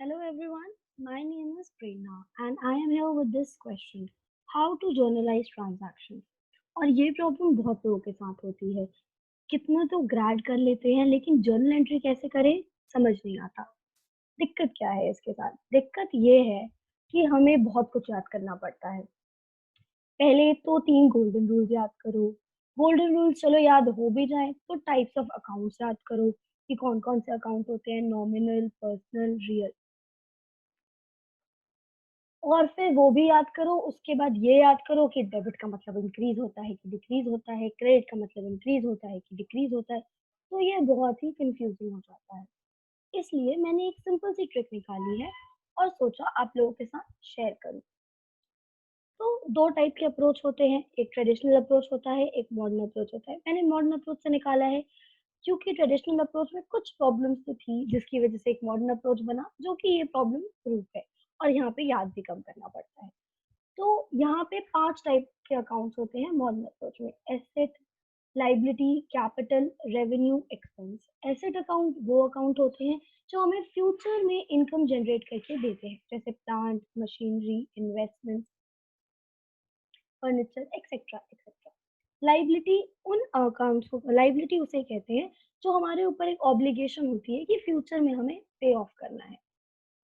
Hello everyone, my name is Prerna and I am here with this question, how to journalize transactions? और ये problem बहुत लोगों के साथ होती है। कितना तो ग्रैड कर लेते हैं लेकिन जर्नल एंट्री कैसे करें समझ नहीं आता। दिक्कत क्या है इसके साथ? दिक्कत ये है कि हमें बहुत कुछ याद करना पड़ता है। पहले तो 3 गोल्डन रूल्स याद करो। गोल्डन रूल्स चलो याद हो भी जाए तो टाइप्स ऑफ अकाउंट्स याद करो कि कौन-कौन से अकाउंट होते हैं नॉमिनल, पर्सनल, रियल। और फिर वो भी याद करो, उसके बाद ये याद करो कि डेबिट का मतलब इंक्रीज़ होता है कि डिक्रीज़ होता है, क्रेडिट का मतलब इंक्रीज़ होता है कि डिक्रीज़ होता है। तो ये बहुत ही कन्फ्यूज़िंग हो जाता है। इसलिए मैंने एक सिंपल सी ट्रिक निकाली है और सोचा आप लोगों के साथ शेयर करूँ। तो 2 टाइप के अप्रोच होते हैं, एक ट्रेडिशनल अप्रोच होता है, एक मॉडर्न अप्रोच होता है। मैंने मॉडर्न अप्रोच से निकाला है क्योंकि ट्रेडिशनल अप्रोच में कुछ प्रॉब्लम्स तो थी जिसकी वज़ह से एक मॉडर्न अप्रोच बना जो कि ये प्रॉब्लम प्रूफ है और यहाँ पे याद भी कम करना पड़ता है। तो यहाँ पे 5 टाइप के अकाउंट्स होते हैं मॉडर्न अप्रोच में। Asset, liability, capital, revenue, expense. Asset account वो अकाउंट होते हैं जो हमें फ्यूचर में इनकम जनरेट करके देते हैं, जैसे plant, machinery, investment, furniture, etcetera etcetera. Liability उन अकाउंट्स को लायबिलिटी उसे कहते हैं जो हमारे ऊपर एक ऑब्लिगेशन होती है कि फ्यूचर में हमें पे ऑफ करना है।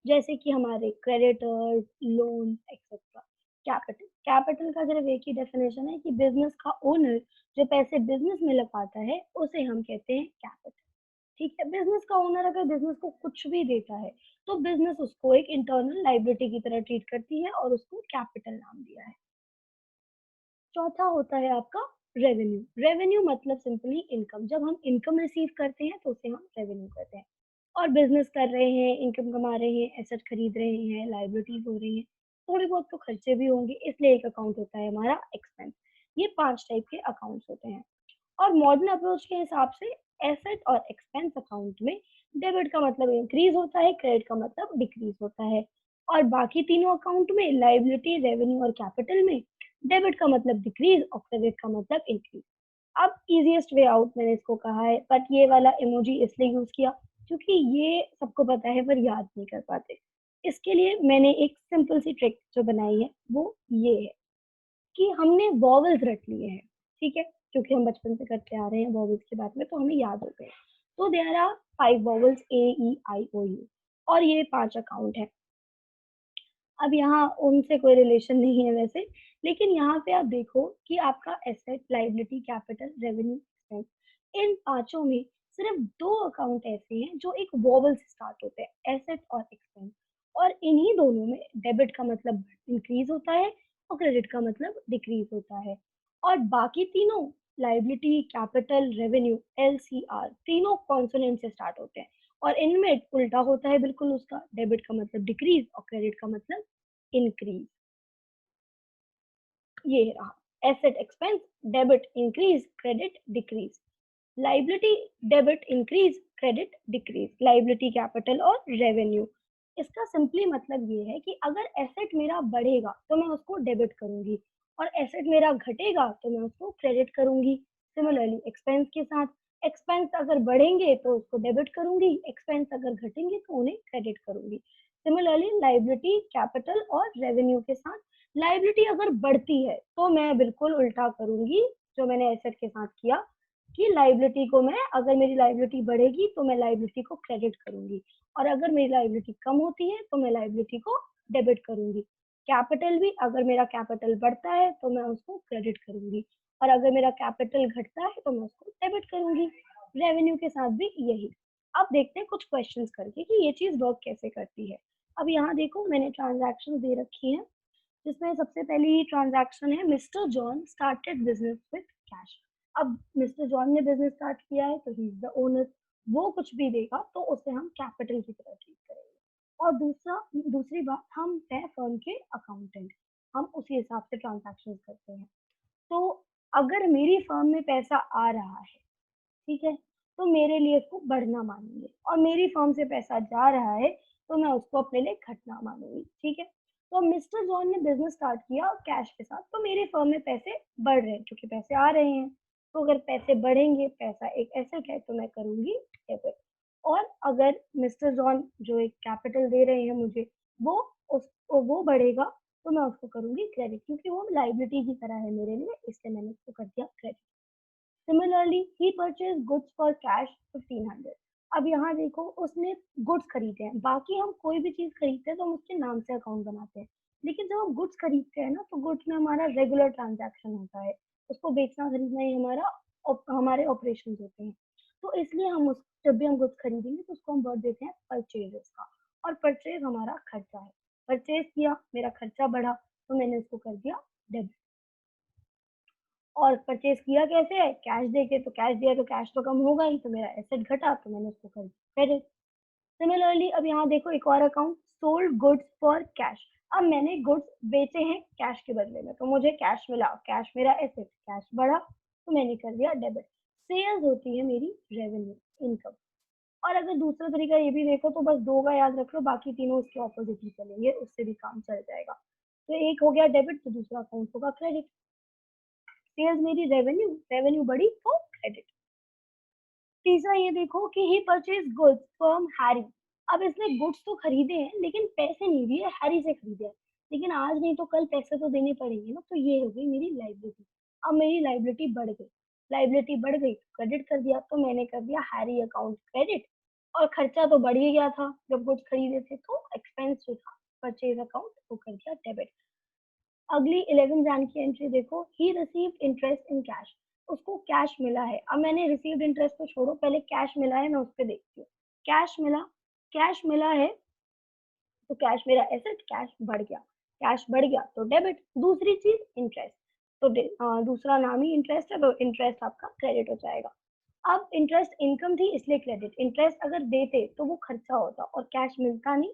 जैसे कि हमारे creditors, loan etcetera. Capital capital का सिर्फ एक ही डेफिनेशन है कि बिजनेस का ओनर जो पैसे बिजनेस में लगाता है उसे हम कहते हैं कैपिटल। ठीक है, बिजनेस का ओनर अगर बिजनेस को कुछ भी देता है तो बिजनेस उसको एक इंटरनल लाइबिलिटी की तरह ट्रीट करती है और उसको कैपिटल नाम दिया है। चौथा होता है आपका रेवेन्यू। रेवेन्यू मतलब सिंपली इनकम। जब हम इनकम रिसीव करते हैं तो उसे हम रेवेन्यू कहते हैं। और बिजनेस कर रहे हैं, इनकम कमा रहे हैं, एसेट खरीद रहे हैं, लायबिलिटीज हो रही हैं, थोड़ी बहुत तो खर्चे भी होंगे, इसलिए एक अकाउंट होता है हमारा एक्सपेंस। ये 5 टाइप के अकाउंट्स होते हैं। और मॉडर्न अप्रोच के हिसाब से एसेट और एक्सपेंस अकाउंट में डेबिट का मतलब इंक्रीज होता है, क्रेडिट का मतलब डिक्रीज होता है। और बाकी तीनों अकाउंट में लायबिलिटी, रेवेन्यू और कैपिटल में डेबिट का मतलब डिक्रीज और क्रेडिट का मतलब इंक्रीज। अब इजीएस्ट वे आउट मैंने इसको कहा है, बट ये वाला इमोजी इसलिए यूज किया क्योंकि ये सबको पता है पर याद नहीं कर पाते। इसके लिए मैंने एक सिंपल सी ट्रिक जो बनाई है वो ये है कि हमने वॉवल्स रट लिए हैं, ठीक है? क्योंकि हम बचपन से करते आ रहे हैं वॉवल्स की बात में तो हमें याद हो गए। तो there are 5 vowels A, E, I, O, U और ये 5 अकाउंट हैं। अब यहाँ उनसे कोई रिलेशन नहीं है वैसे, लेकिन यहाँ पे आप देखो कि आपका asset, liability, capital, revenue, expense इन पाँचों में सिर्फ 2 अकाउंट ऐसे हैं जो एक वॉवल से स्टार्ट होते हैं, एसेट और एक्सपेंस। और इन्हीं दोनों में डेबिट का मतलब इंक्रीज होता है और क्रेडिट का मतलब डिक्रीज होता है। और बाकी तीनों लायबिलिटी, कैपिटल, रेवेन्यू, एलसीआर तीनों कॉन्सोनेंट से स्टार्ट होते हैं और इनमें उल्टा होता है बिल्कुल उसका, डेबिट का मतलब डिक्रीज और क्रेडिट का मतलब इंक्रीज। ये रहा asset expense, debit increase, credit decrease. Liability, debit increase, credit decrease. Liability, capital और रेवेन्यू। इसका सिंपली मतलब ये है कि अगर एसेट मेरा बढ़ेगा तो मैं उसको डेबिट करूंगी और एसेट मेरा घटेगा तो मैं उसको क्रेडिट करूंगी। सिमिलरली एक्सपेंस के साथ, एक्सपेंस अगर बढ़ेंगे तो उसको डेबिट करूंगी, एक्सपेंस अगर घटेंगे तो उन्हें क्रेडिट करूंगी। सिमिलरली लाइबिलिटी, कैपिटल और रेवेन्यू के साथ, लाइबिलिटी अगर बढ़ती है तो मैं बिल्कुल उल्टा करूंगी जो मैंने एसेट के साथ किया कि लाइबिलिटी को मैं, अगर मेरी लाइबिलिटी बढ़ेगी तो मैं लाइबिलिटी को क्रेडिट करूंगी और अगर मेरी लाइबिलिटी कम होती है तो मैं लाइबिलिटी को डेबिट करूंगी। कैपिटल भी, अगर मेरा कैपिटल बढ़ता है तो मैं उसको क्रेडिट करूंगी और अगर मेरा कैपिटल घटता है तो मैं उसको डेबिट करूंगी। रेवेन्यू के साथ भी यही। अब देखते हैं कुछ क्वेश्चंस करके कि ये चीज वर्क कैसे करती है। अब यहाँ देखो मैंने ट्रांजैक्शन दे रखी है जिसमें सबसे पहली ट्रांजैक्शन है mister John started business with cash. अब मिस्टर जॉन ने बिजनेस स्टार्ट किया है तो ही इज द ओनर। वो कुछ भी देगा तो उसे हम कैपिटल की तरह ट्रीट करेंगे। और दूसरी बात, हम है फर्म के अकाउंटेंट, हम उसी हिसाब से ट्रांजैक्शन करते हैं। तो अगर मेरी फर्म में पैसा आ रहा है, ठीक है, तो मेरे लिए उसको बढ़ना मानेंगे और मेरी फर्म से पैसा जा रहा है तो मैं उसको अपने लिए घटना मानूंगी। ठीक है, तो मिस्टर जॉन ने बिजनेस स्टार्ट किया कैश के साथ तो मेरे फर्म में पैसे बढ़ रहे हैं क्योंकि पैसे आ रहे हैं। तो अगर पैसे बढ़ेंगे, पैसा एक एसेट है तो मैं करूंगी डेबिट। और अगर मिस्टर जॉन जो एक कैपिटल दे रहे हैं मुझे, वो वो बढ़ेगा तो मैं उसको करूँगी क्रेडिट, क्योंकि वो लायबिलिटी की तरह है मेरे लिए, इसलिए मैंने उसको कर दिया credit. Similarly he purchase goods for cash 1500। अब यहाँ देखो उसने गुड्स खरीदे हैं, बाकी हम कोई भी चीज खरीदते हैं तो हम उसके नाम से अकाउंट बनाते हैं, लेकिन जब हम गुड्स खरीदते हैं ना तो गुड्स में हमारा रेगुलर ट्रांजैक्शन होता है, उसको बेचना खरीदना ही हमारे ऑपरेशन होते हैं। तो इसलिए हम उस जब भी हम गुड्स खरीदेंगे तो उसको हम वर्ड देते हैं परचेजेस का, और परचेज हमारा खर्चा है। परचेज किया, मेरा खर्चा बढ़ा, तो मैंने उसको कर दिया डेबिट। और परचेज किया कैसे है, कैश देके, तो कैश दिया तो कैश तो कम होगा ही, तो मेरा एसेट घटा तो मैंने उसको कर दिया क्रेडिट। सिमिलरली अब यहाँ देखो एक और account, sold goods for cash. अब मैंने गुड्स बेचे हैं कैश के बदले में, तो मुझे कैश मिला, कैश मेरा एसेट, कैश बढ़ा तो मैंने कर दिया डेबिट। सेल्स होती है मेरी रेवेन्यू, इनकम। और अगर दूसरा तरीका ये भी देखो तो बस दो का याद रख लो, बाकी तीनों उसके ऑपोजिट ही चलेंगे, उससे भी काम चल जाएगा। तो एक हो गया डेबिट, तो दूसरा अकाउंट होगा क्रेडिट। सेल्स मेरी रेवेन्यू, रेवेन्यू बढ़ी तो क्रेडिट। तीसरा ये देखो कि ही परचेज गुड्स फ्रॉम हैरी। अब इसने गुड्स तो खरीदे हैं लेकिन पैसे नहीं दिए, हैरी से खरीदे हैं, लेकिन आज नहीं तो कल पैसे तो देने पड़ेंगे ना, तो ये हो गई मेरी लाइबिलिटी। अब मेरी लाइबिलिटी बढ़ गई, लाइबिलिटी बढ़ गई तो क्रेडिट कर दिया, तो मैंने कर दिया हैरी अकाउंट क्रेडिट। और खर्चा तो बढ़ ही गया था जब गुड्स खरीदे थे, तो एक्सपेंस जो था परचेज अकाउंट वो कर दिया डेबिट। अगली 11 जैन की एंट्री देखो, he received interest in cash. उसको कैश मिला है। अब मैंने रिसीव्ड इंटरेस्ट को छोड़ो, पहले कैश मिला है मैं उस पर देखती हूँ। कैश मिला, कैश मिला है तो कैश मेरा एसेट, कैश बढ़ गया, कैश बढ़ गया तो डेबिट। दूसरी चीज इंटरेस्ट, तो दूसरा नाम ही इंटरेस्ट है, तो इंटरेस्ट आपका क्रेडिट हो जाएगा। अब इंटरेस्ट इनकम थी इसलिए क्रेडिट, इंटरेस्ट अगर देते तो वो खर्चा होता और कैश मिलता नहीं।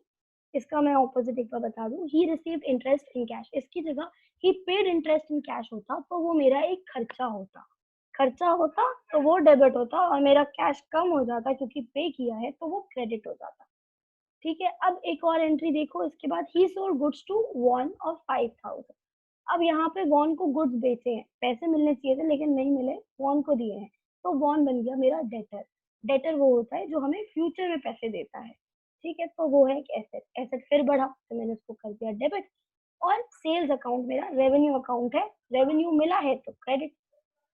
इसका मैं ऑपोजिट एक बार बता दूं, he received interest in cash, इसकी जगह ही पेड इंटरेस्ट इन कैश होता तो वो मेरा एक खर्चा होता, खर्चा होता तो वो डेबिट होता, और मेरा कैश कम हो जाता क्योंकि पे किया है तो वो क्रेडिट हो जाता। ठीक है, अब एक और एंट्री देखो इसके बाद, ही sold goods to Vaughan of 5000। अब यहाँ पे वॉन को गुड्स बेचे हैं, पैसे मिलने चाहिए थे लेकिन नहीं मिले, वॉन को दिए हैं, तो वॉन बन गया मेरा डेटर। डेटर वो होता है जो हमें फ्यूचर में पैसे देता है। ठीक है, तो वो है एक एसेट, एसेट फिर बढ़ा तो मैंने उसको कर दिया डेबिट। और सेल्स अकाउंट मेरा रेवेन्यू अकाउंट है, रेवेन्यू मिला है तो क्रेडिट।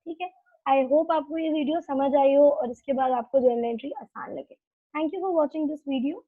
ठीक है, आई होप आपको ये वीडियो समझ आई हो और इसके बाद आपको जर्नल एंट्री आसान लगे। Thank you for watching this video.